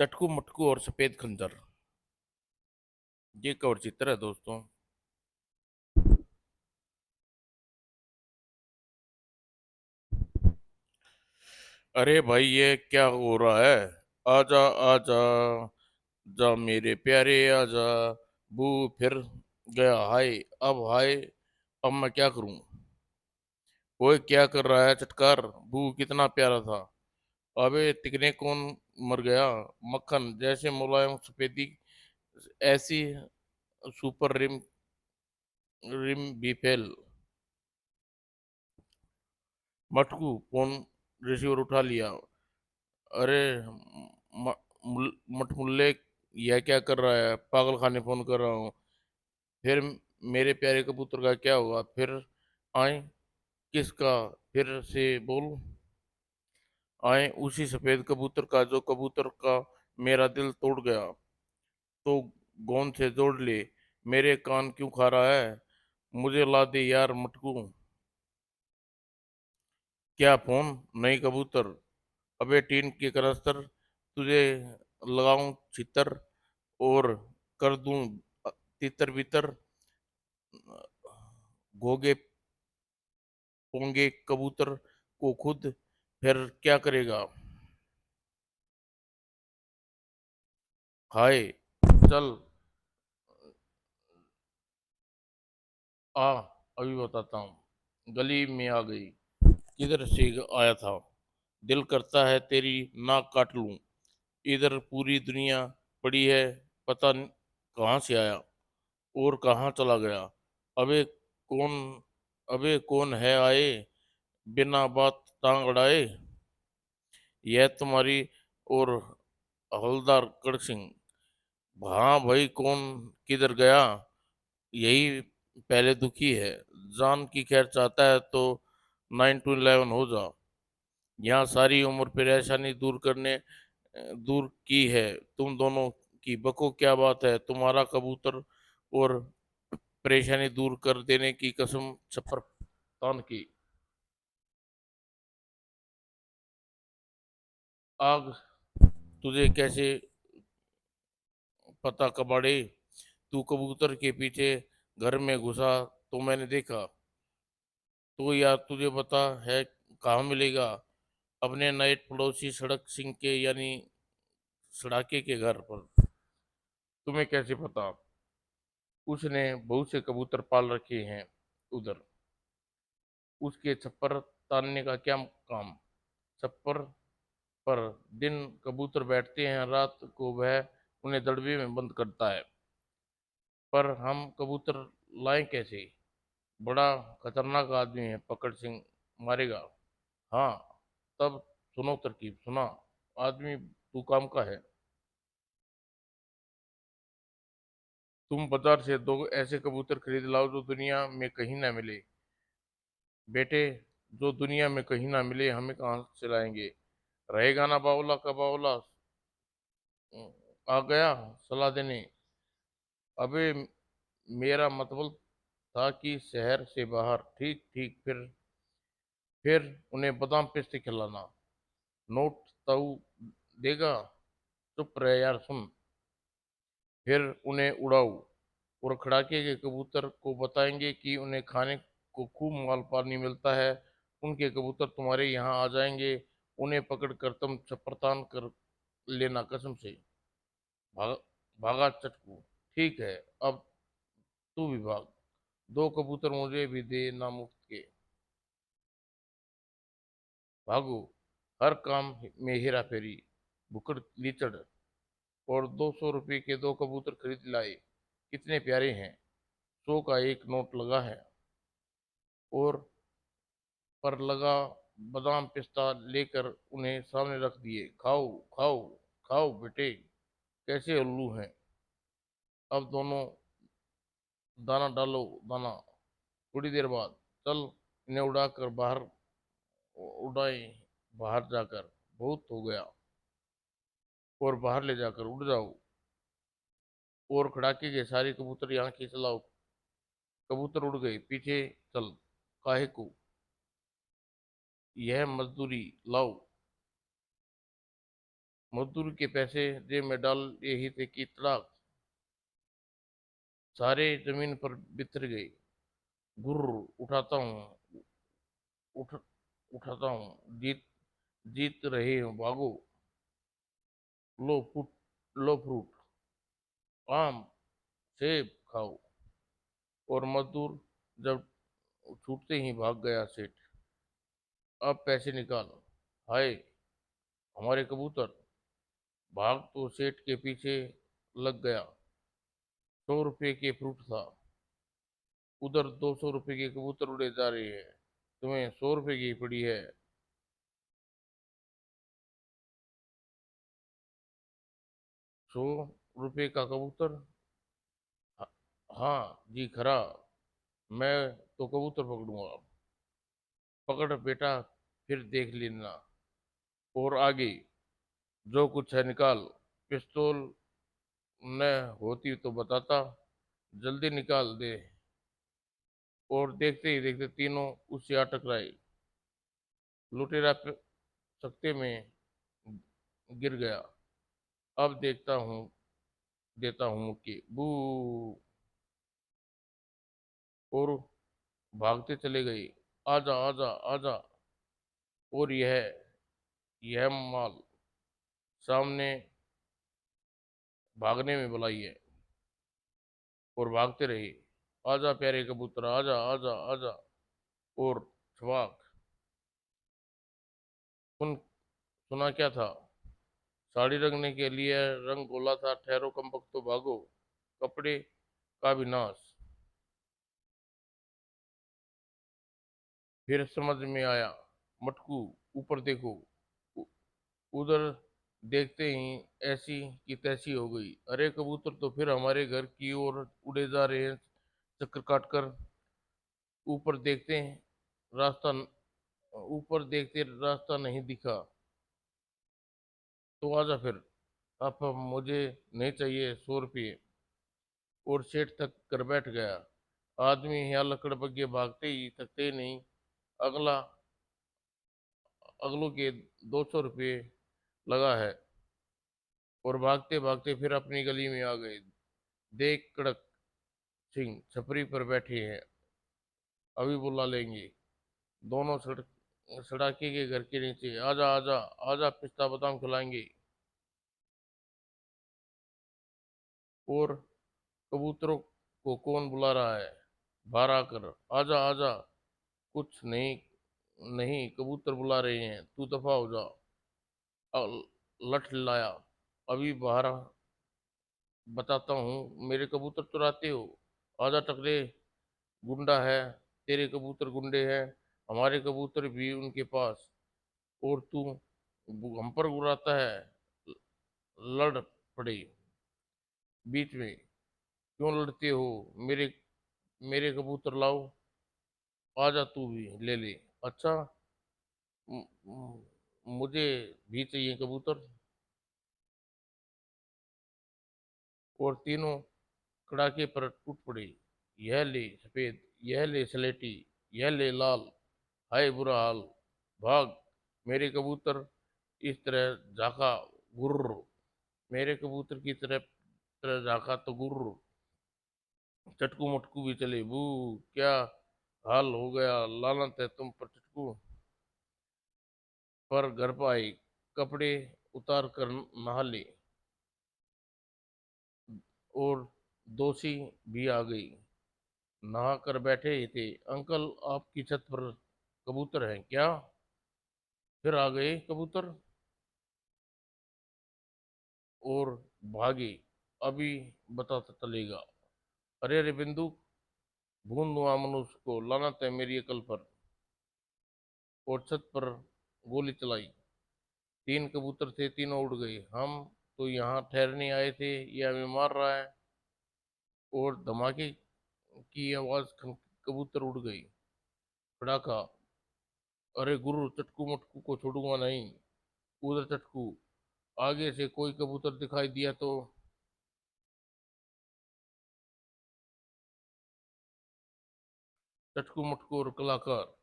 चटकू मटकू और सफेद खंजर। ये कवर चित्र है दोस्तों। अरे भाई ये क्या हो रहा है? आजा आजा, जा मेरे प्यारे आजा। बू फिर गया हाय। अब हाय, अब मैं क्या करूं? ओए क्या कर रहा है चटकार? बू कितना प्यारा था। अबे तिकने कौन मर गया? मक्खन जैसे मुलायम सफेदी, ऐसी सुपर रिम रिम भी फेल। मटकू फोन रिसीवर उठा लिया। अरे म- मटमुल्ले, यह क्या कर रहा है? पागल खाने फोन कर रहा हूँ। फिर मेरे प्यारे कबूतर का क्या हुआ? फिर आए किसका? फिर से बोल। आए उसी सफेद कबूतर का जो कबूतर का मेरा दिल तोड़ गया। तो गोंद से जोड़ ले। मेरे कान क्यों खा रहा है? मुझे ला दे यार मटकू। क्या फोन? नहीं कबूतर। अबे टीन के कनस्तर, तुझे लगाऊं छितर और कर दूं तितर बितर। घोगे पोंगे कबूतर को खुद, फिर क्या करेगा? हाय चल आ, अभी बताता हूँ। गली में आ गई, किधर से आया था? दिल करता है तेरी नाक काट लूं। इधर पूरी दुनिया पड़ी है, पता कहाँ से आया और कहाँ चला गया। अबे कौन? अबे कौन है आए बिना बात टांग अड़ाए? यह तुम्हारी और हवलदार कड़ सिंह। हाँ भाई कौन? किधर गया? यही पहले दुखी है। जान की खैर चाहता है तो 9 to 11 हो जा। यहाँ सारी उम्र परेशानी दूर की है तुम दोनों की। बको क्या बात है? तुम्हारा कबूतर और परेशानी दूर कर देने की कसम छप्पर तान की। आग तुझे कैसे पता कबाड़े? तू कबूतर के पीछे घर में घुसा तो मैंने देखा। तो यार तुझे पता है कहाँ मिलेगा? अपने नए पड़ोसी सड़क सिंह के यानी सड़ाके के घर पर। तुम्हें कैसे पता? उसने बहुत से कबूतर पाल रखे हैं उधर। उसके छप्पर तानने का क्या काम? छप्पर पर दिन कबूतर बैठते हैं, रात को वह उन्हें दड़बे में बंद करता है। पर हम कबूतर लाएं कैसे? बड़ा खतरनाक आदमी है, पकड़ सिंह मारेगा। हाँ, तब सुनो तरकीब सुना। आदमी तू काम का है। तुम बाजार से दो ऐसे कबूतर खरीद लाओ जो दुनिया में कहीं ना मिले। बेटे, जो दुनिया में कहीं ना मिले हमें कहाँ से लाएंगे? रहेगा ना बावला का बावला। आ गया सलाह देने। अबे मेरा मतलब था कि शहर से बाहर। ठीक ठीक, फिर उन्हें बादाम पिस्ते खिलाना। नोट ताऊ देगा? चुप रहे यार सुन। फिर उन्हें उड़ाओ और खड़ाके के कबूतर को बताएंगे कि उन्हें खाने को खूब माल पानी मिलता है। उनके कबूतर तुम्हारे यहाँ आ जाएंगे। उन्हें पकड़कर तुम छपरतान कर लेना कसम से। भाग, भागा चटकू। ठीक है, अब तू भी भाग। दो कबूतर मुझे भी दे ना मुफ्त के। भागो। हर काम में हेरा फेरी, भुकड़ लीचड़। और 200 रुपये के दो कबूतर खरीद लाए। कितने प्यारे हैं। 100 का एक नोट लगा है और पर लगा। बादाम पिस्ता लेकर उन्हें सामने रख दिए। खाओ खाओ खाओ बेटे, कैसे उल्लू हैं। अब दोनों दाना डालो दाना। थोड़ी देर बाद चल इन्हें उड़ाकर बाहर उड़ाए। बाहर जाकर बहुत हो गया और बाहर ले जाकर उड़ जाओ। और खड़ाके के सारे कबूतर यहाँ खींच लाओ। कबूतर उड़ गए, पीछे चल। काहे को? यह मजदूरी लाओ। मजदूर के पैसे जेब में डाल यही थे कि तड़ाक सारे जमीन पर बिखर गए। गुर्र उठाता हूँ, उठ उठाता हूँ, जीत जीत रहे हो, भागो। लो फूट, लो फ्रूट, आम, सेब खाओ। और मजदूर जब छूटते ही भाग गया सेठ। अब पैसे निकाल। हाय हमारे कबूतर। भाग तो सेठ के पीछे लग गया। 100 रुपए के फ्रूट था, उधर 200 रुपए के कबूतर उड़े जा रहे हैं। तुम्हें 100 रुपए की पड़ी है। 100 रुपए का कबूतर। हाँ हाँ जी खरा, मैं तो कबूतर पकड़ूंगा। पकड़ बेटा, फिर देख लेना। और आगे जो कुछ है निकाल। पिस्तौल न होती तो बताता, जल्दी निकाल दे। और देखते ही देखते तीनों उससे आ टकराए। लुटेरा सकते में गिर गया। अब देखता हूँ, देता हूँ मुक्की बू। और भागते चले गए। आजा आजा आजा। और यह माल सामने भागने में भलाई है। और भागते रहे। आजा प्यारे कबूतर, आजा आजा आजा। और छवाक। सुन, सुना क्या था? साड़ी रंगने के लिए रंग घोला था, ठहरो कम वक्त तो भागो। कपड़े का विनाश। फिर समझ में आया। मटकू, ऊपर देखो। उ- उधर देखते ही ऐसी की तैसी हो गई। अरे कबूतर तो फिर हमारे घर की ओर उड़े जा रहे हैं, चक्कर काटकर। ऊपर देखते हैं रास्ता ऊपर देखते रास्ता नहीं दिखा। तो आजा फिर। अब मुझे नहीं चाहिए 100 रुपये। और सेठ तक कर बैठ गया। आदमी यहाँ लकड़ बग्गे भागते ही थकते ही नहीं। अगला अगलों के 200 रुपये लगा है। और भागते भागते फिर अपनी गली में आ गए। देख कड़क सिंह छपरी पर बैठे हैं, अभी बुला लेंगे। दोनों सड़ाके के घर के नीचे। आजा आजा आजा, पिस्ता बादाम खिलाएंगे। और कबूतरों को कौन बुला रहा है? बाहर आकर। आजा आजा। कुछ नहीं, नहीं कबूतर बुला रहे हैं, तू दफा हो जा। लठ लाया, अभी बाहर बताता हूँ। मेरे कबूतर चुराते हो? आजा टकरे, गुंडा है। तेरे कबूतर गुंडे हैं, हमारे कबूतर भी उनके पास। और तू हम पर उड़ाता है। लड़ पड़े बीच में। क्यों लड़ते हो? मेरे मेरे कबूतर लाओ। आजा तू भी ले ले। अच्छा, म- मुझे भी चाहिए कबूतर। और तीनों कड़ाके पर टूट पड़े। यह ले सफेद, यह ले सलेटी, यह ले लाल। हाय बुरा हाल, भाग। मेरे कबूतर इस तरह झाका, गुर्र। मेरे कबूतर की तरह झाका तो गुर्र। चटकू मटकू भी चले बू। क्या हाल हो गया, लानत है तुम पर चटकू। पर घर पर आई, कपड़े उतार कर नहा ले। और दोषी भी आ गई। नहा कर बैठे ही थे। अंकल आपकी छत पर कबूतर हैं क्या? फिर आ गए कबूतर। और भागे, अभी बताता चलेगा। अरे अरे बिंदु, भून दूंगा मनुष्य को, लानत है मेरी अकल पर। और छत पर गोली चलाई। 3 कबूतर थे, तीनों उड़ गए। हम तो यहाँ ठहरने आए थे, ये हमें मार रहा है। और धमाके की आवाज, कबूतर उड़ गई। पड़ाका। अरे गुरु, चटकू मटकू को छोड़ूंगा नहीं। उधर चटकू। आगे से कोई कबूतर दिखाई दिया तो। चटकू मटकू और कलाकार।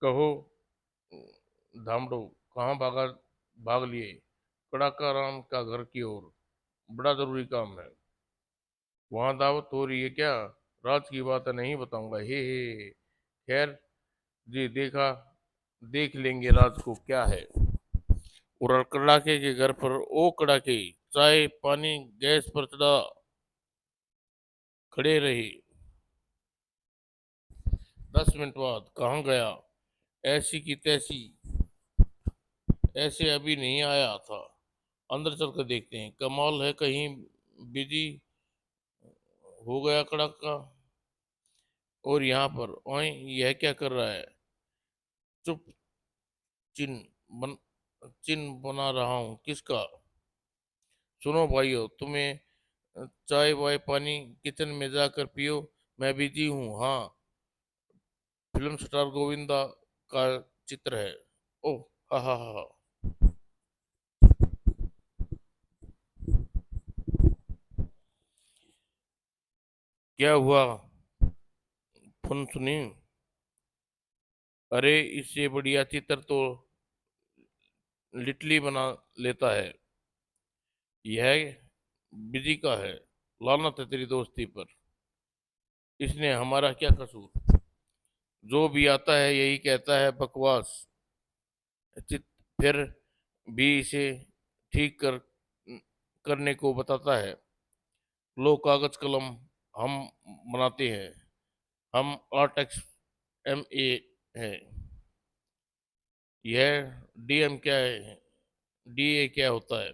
कहो धामड़ो, कहाँ भाग लिए? कड़ाका राम का घर की ओर, बड़ा जरूरी काम है। वहां दावत हो रही है क्या? राज की बात नहीं बताऊंगा, हे। खैर जी, देख लेंगे राज को क्या है। और कड़ाके के घर पर ओ कड़ाके, चाय पानी गैस पर चढ़ा, खड़े रहे। 10 मिनट बाद कहाँ गया? ऐसी की तैसी, ऐसे अभी नहीं आया था। अंदर चल कर देखते हैं, कमाल है, कहीं बिजी हो गया कड़ाका। और यहाँ पर ओए, यह क्या कर रहा है? चुप, चिन बन चिन बना रहा हूँ। किसका? सुनो भाइयों, तुम्हें चाय वाय पानी किचन में जाकर पियो, मैं बिजी हूँ। हाँ, फिल्म स्टार गोविंदा का चित्र है। ओह, हा हा हा हा। क्या हुआ? फोन सुनी? अरे, इससे बढ़िया चित्र तो लिटली बना लेता है। यह बिजी का है। लानत है तेरी दोस्ती पर। इसने हमारा क्या कसूर? जो भी आता है यही कहता है बकवास। चित फिर भी इसे ठीक करने को बताता है। लो कागज कलम, हम बनाते हैं। हम आर्ट एम ए है। यह डीएम क्या है? डीए क्या होता है?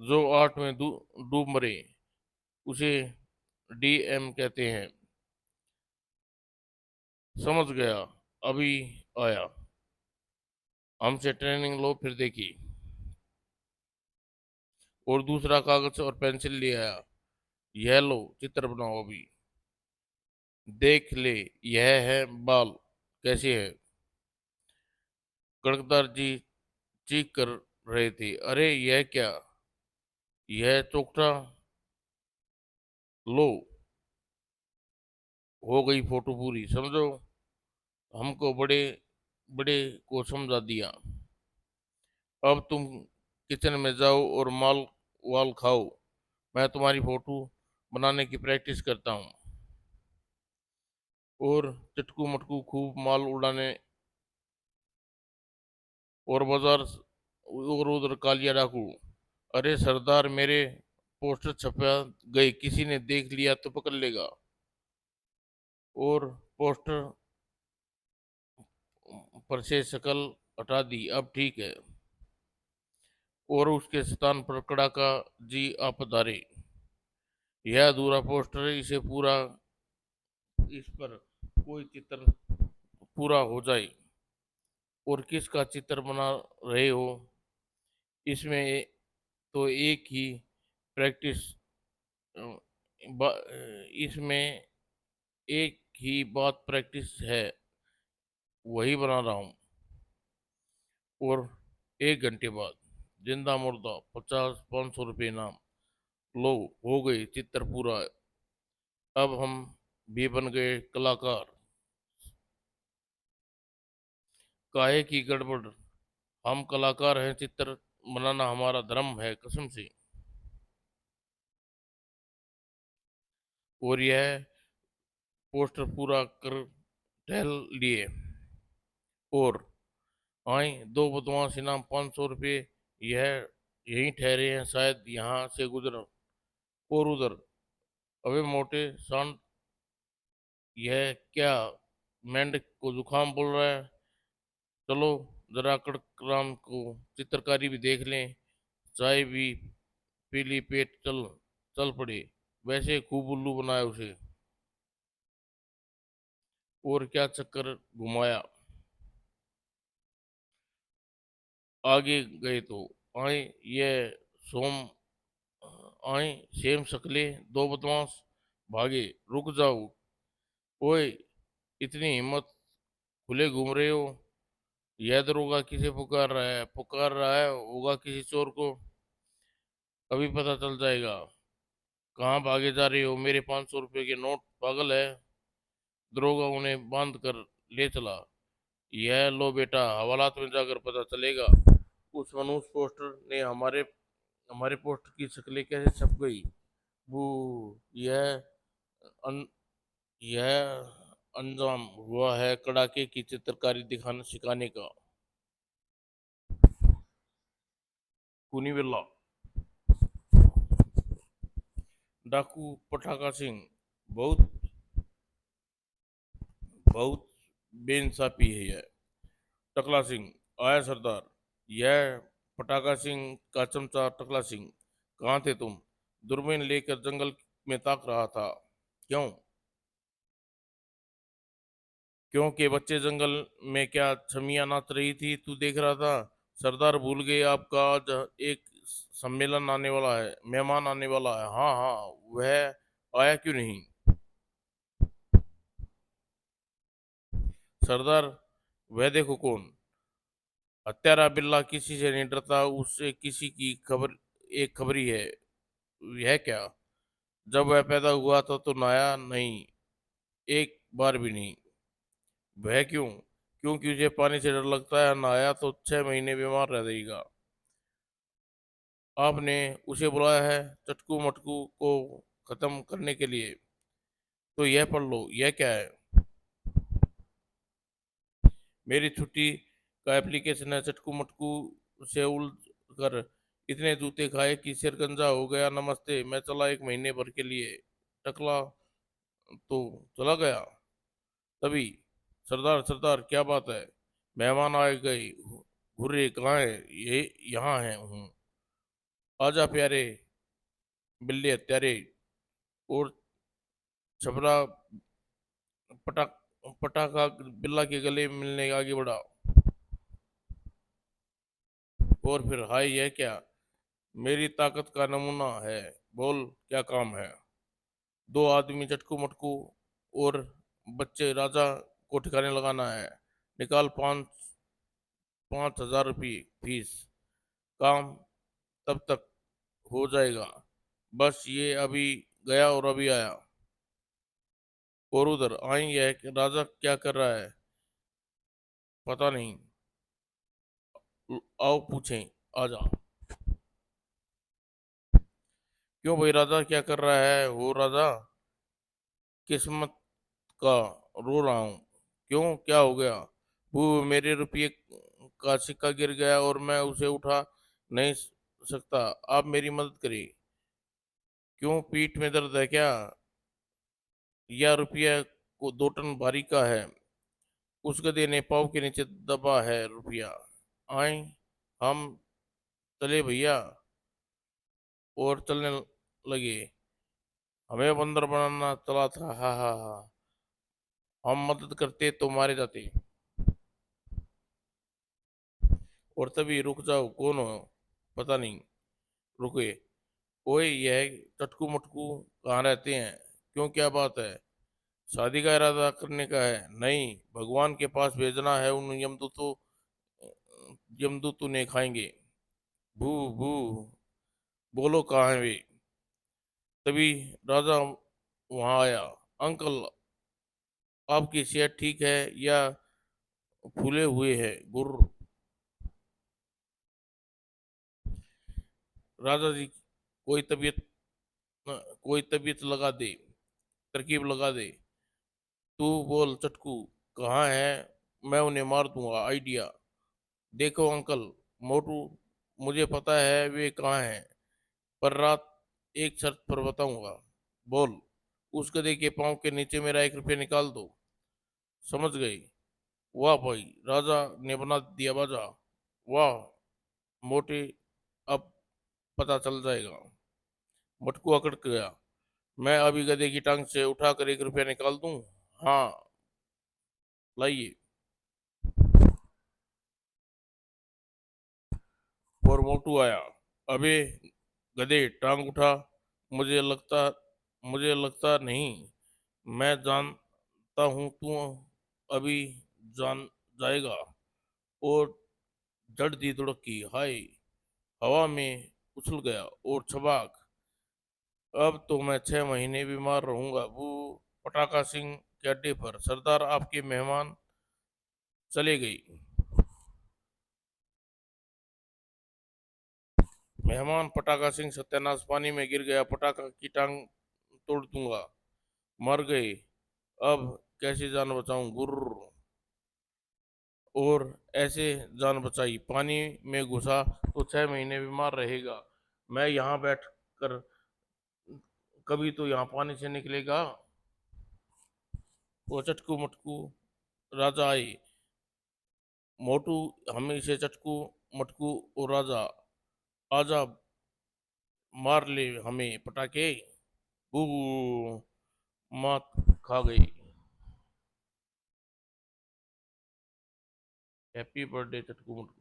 जो आर्ट में डूब मरे उसे डीएम कहते हैं। समझ गया, अभी आया। हमसे ट्रेनिंग लो फिर देखी। और दूसरा कागज और पेंसिल ले आया। यह लो, चित्र बनाओ अभी। देख ले, यह है बाल। कैसे है? कड़कदार जी चीख कर रहे थे। अरे यह क्या? यह चोखटा। लो, हो गई फोटो पूरी, समझो। हमको बड़े बड़े को समझा दिया। अब तुम किचन में जाओ और माल वाल खाओ। मैं तुम्हारी फोटो बनाने की प्रैक्टिस करता हूँ। और चटकू मटकू खूब माल उड़ाने, और बाजार और उधर कालिया डाकू। अरे सरदार, मेरे पोस्टर छपा गए, किसी ने देख लिया तो पकड़ लेगा। और पोस्टर पर से शकल हटा दी, अब ठीक है। और उसके स्थान पर कड़ाका जी आप पधारे। यह अधूरा पोस्टर है, इसे पूरा, इस पर कोई चित्र पूरा हो जाए। और किसका चित्र बना रहे हो? इसमें तो एक ही प्रैक्टिस, इसमें एक ही बात प्रैक्टिस है, वही बना रहा हूँ। और 1 घंटे बाद, जिंदा मुर्दा, 50-500 रुपये नाम। लो, हो गई चित्र पूरा। अब हम भी बन गए कलाकार। काहे की गड़बड़? हम कलाकार हैं, चित्र बनाना हमारा धर्म है, कसम से। और यह पोस्टर पूरा कर टहल लिए। और आए दो बदमाश, इनाम 500 रुपये। यह यहीं ठहरे हैं, शायद यहाँ से गुजर। और उधर, अबे मोटे सांड, यह क्या? मेंढक को जुकाम बोल रहा है। चलो जरा कड़कराम को चित्रकारी भी देख लें। चाय भी पी ली, पेट चल चल पड़े। वैसे खूब उल्लू बनाया उसे। और क्या चक्कर घुमाया। आगे गए तो आए ये सोम, आए सेम शक्ले, दो बदमाश भागे। रुक जाओ। ओए, इतनी हिम्मत, खुले घूम रहे हो? यह दरोगा किसे पुकार रहा है? पुकार रहा है होगा किसी चोर को। अभी पता चल जाएगा। कहाँ भागे जा रहे हो? मेरे 500 रुपये के नोट, पागल है? दरोगा उन्हें बांध कर ले चला। यह लो बेटा, हवालात में जाकर पता चलेगा। उस मनुष्य पोस्टर ने हमारे हमारे पोस्टर की शक्लें कैसे छप गई? वो यह अन, यह अंजाम हुआ है कड़ाके की चित्रकारी दिखाना सिखाने का। खूनी बिल्ला। डाकू पटाखा सिंह। बहुत बहुत बेइंसाफी है यह। टकला सिंह। आया सरदार। यह पटाखा सिंह का चमचा टकला सिंह। कहाँ थे तुम? दूरबीन लेकर जंगल में ताक रहा था। क्यों? क्योंकि बच्चे जंगल में क्या छमिया नाच रही थी, तू देख रहा था? सरदार भूल गए आपका आज एक सम्मेलन आने वाला है, मेहमान आने वाला है। हाँ हाँ, वह आया क्यों नहीं? सरदार, वह देखो कौन। हत्यारा बिल्ला किसी से नहीं डरता, उससे किसी की खबर एक खबरी है। यह क्या? जब वह पैदा हुआ था तो नहाया नहीं, एक बार भी नहीं। वह क्यों? क्योंकि उसे पानी से डर लगता है, नहाया तो 6 महीने बीमार रह जाएगा। आपने उसे बुलाया है चटकू मटकू को खत्म करने के लिए? तो यह पढ़ लो, यह क्या है? मेरी छुट्टी का एप्लीकेशन है। चटकू मटकू से उल कर इतने जूते खाए कि सिर गंजा हो गया। नमस्ते, मैं चला 1 महीने भर के लिए। टकला तो चला गया। तभी, सरदार सरदार क्या बात है? मेहमान आए गए। घुर्रे कहाँ है? ये यहाँ है हूँ। आजा प्यारे बिल्ली हत्यारे। और छपरा पटाख पटाखा बिल्ला के गले मिलने आगे बढ़ा। और फिर हाय, यह क्या? मेरी ताकत का नमूना है। बोल, क्या काम है? दो आदमी चटकू मटकू और बच्चे राजा को ठिकाने लगाना है। निकाल 5,000 रुपये फीस। काम तब तक हो जाएगा। बस ये अभी गया और अभी आया। और उधर आई है कि राजा क्या कर रहा है? पता नहीं। आओ पूछें। आजा। क्यों भाई, राजा क्या कर रहा है वो? राजा किस्मत का रो रहा हूँ। क्यों, क्या हो गया? वो मेरे रुपये का सिक्का गिर गया और मैं उसे उठा नहीं सकता। आप मेरी मदद करिए। क्यों, पीठ में दर्द है क्या? या रुपया को 2 टन भारी का है? उस गधे ने पाँव के नीचे दबा है रुपया। आए, हम चले भैया। और चलने लगे। हमें बंदर बनाना चला था, हा हा हा। हम मदद करते तो मारे जाते। और तभी, रुक जाओ, कौन हो? पता नहीं। रुके। ओए, यह चटकू मटकू कहाँ रहते हैं? क्यों, क्या बात है? शादी का इरादा करने का है? नहीं, भगवान के पास भेजना है उन यमदूतों ने खाएंगे। भू भू। बोलो, कहाँ है वे? तभी राजा वहां आया। अंकल, आपकी सेहत ठीक है या फूले हुए हैं गुर? राजा जी, कोई तबीयत कोई तबीयत लगा दे, तरकीब लगा दे। तू बोल चटकू, कहाँ है? मैं उन्हें मार दूंगा। आइडिया। देखो अंकल मोटू, मुझे पता है वे कहाँ हैं, पर रात एक शर्त पर बताऊंगा। बोल। उस गधे के पाँव के नीचे मेरा 1 रुपया निकाल दो। समझ गई? वाह भाई, राजा ने बना दिया बाजा। वाह मोटे, अब पता चल जाएगा। मटकू अकड़ गया। मैं अभी गधे की टांग से उठाकर 1 रुपया निकाल दूं। हाँ, लाइए। और मोटू आया। अबे गधे, टांग उठा। मुझे लगता मुझे लगता नहीं। मैं जानता हूँ तू अभी जान जाएगा। और जड़ दी दुड़की, हाय, हवा में उछल गया और छबाक। अब तो मैं 6 महीने बीमार रहूंगा। वो पटाखा सिंह के अड्डे पर सरदार, आपके मेहमान चले गई। मेहमान पटाखा सिंह सत्यानाश, पानी में गिर गया, पटाखा की टांग तोड़ दूंगा। मर गए, अब कैसे जान बचाऊं, गुर्र। और ऐसे जान बचाई, पानी में घुसा तो 6 महीने बीमार रहेगा। मैं यहाँ बैठ कर कभी तो यहाँ पानी से निकलेगा। वो चटकू मटकू राजा आए, मोटू हमें से चटकू मटकू और राजा, आजा मार ले हमें पटाखे। बू, मात खा गई। Happy birthday Chatku Matku.